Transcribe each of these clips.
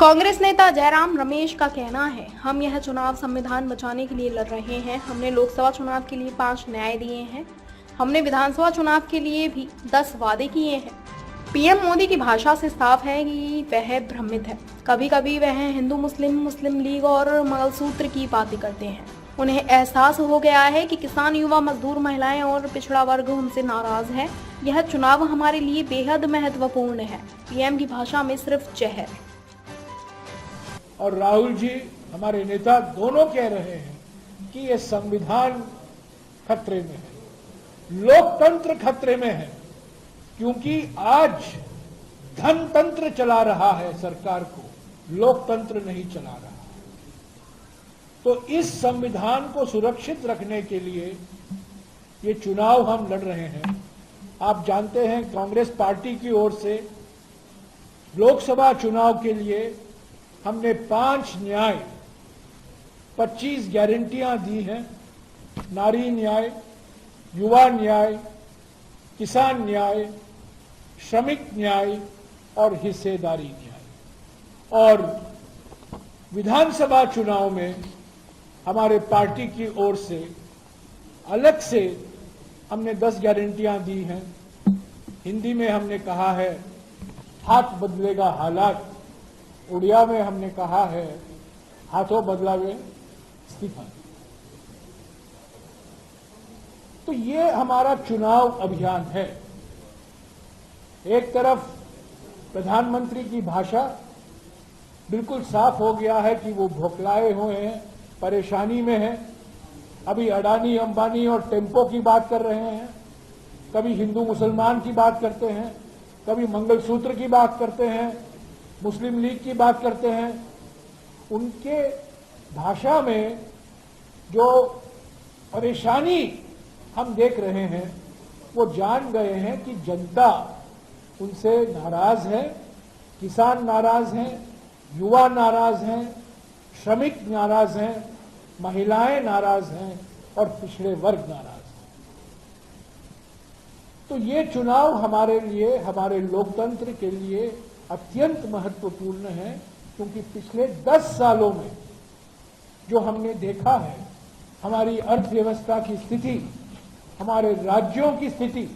कांग्रेस नेता जयराम रमेश का कहना है, हम यह चुनाव संविधान बचाने के लिए लड़ रहे हैं। हमने लोकसभा चुनाव के लिए 5 न्याय दिए हैं। हमने विधानसभा चुनाव के लिए भी 10 वादे किए हैं। पीएम मोदी की भाषा से साफ है कि वह भ्रमित है। कभी कभी वह हिंदू मुस्लिम लीग और मंगलसूत्र की बातें करते हैं। उन्हें एहसास हो गया है कि किसान, युवा, मजदूर, महिलाएं और पिछड़ा वर्ग उनसे नाराज है। यह चुनाव हमारे लिए बेहद महत्वपूर्ण है। पीएम की भाषा में सिर्फ जहर। और राहुल जी, हमारे नेता दोनों कह रहे हैं कि ये संविधान खतरे में है, लोकतंत्र खतरे में है, क्योंकि आज धनतंत्र चला रहा है सरकार को, लोकतंत्र नहीं चला रहा। तो इस संविधान को सुरक्षित रखने के लिए ये चुनाव हम लड़ रहे हैं। आप जानते हैं, कांग्रेस पार्टी की ओर से लोकसभा चुनाव के लिए हमने 5 न्याय, 25 गारंटियां दी हैं। नारी न्याय, युवा न्याय, किसान न्याय, श्रमिक न्याय और हिस्सेदारी न्याय। और विधानसभा चुनाव में हमारे पार्टी की ओर से अलग से हमने 10 गारंटियां दी हैं। हिंदी में हमने कहा है, हाथ बदलेगा हालात। उड़िया में हमने कहा है, हाथों बदलावे इस्तीफा। तो ये हमारा चुनाव अभियान है। एक तरफ प्रधानमंत्री की भाषा बिल्कुल साफ हो गया है कि वो भोखलाए हुए हैं, परेशानी में हैं। अभी अडानी, अंबानी और टेम्पो की बात कर रहे हैं, कभी हिंदू मुसलमान की बात करते हैं, कभी मंगलसूत्र की बात करते हैं, मुस्लिम लीग की बात करते हैं। उनके भाषा में जो परेशानी हम देख रहे हैं, वो जान गए हैं कि जनता उनसे नाराज है। किसान नाराज हैं, युवा नाराज हैं, श्रमिक नाराज हैं, महिलाएं नाराज हैं और पिछड़े वर्ग नाराज हैं। तो ये चुनाव हमारे लिए, हमारे लोकतंत्र के लिए अत्यंत महत्वपूर्ण है, क्योंकि पिछले 10 सालों में जो हमने देखा है, हमारी अर्थव्यवस्था की स्थिति, हमारे राज्यों की स्थिति,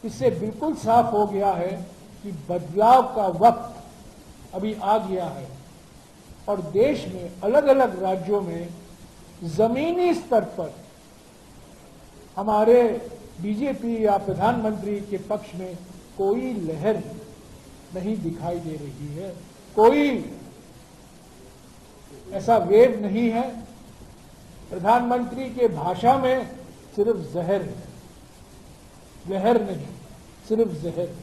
इससे बिल्कुल साफ हो गया है कि बदलाव का वक्त अभी आ गया है। और देश में अलग अलग राज्यों में जमीनी स्तर पर हमारे बीजेपी या प्रधानमंत्री के पक्ष में कोई लहर नहीं दिखाई दे रही है, कोई ऐसा वेव नहीं है। प्रधानमंत्री के भाषा में सिर्फ जहर है, लहर नहीं, सिर्फ जहर।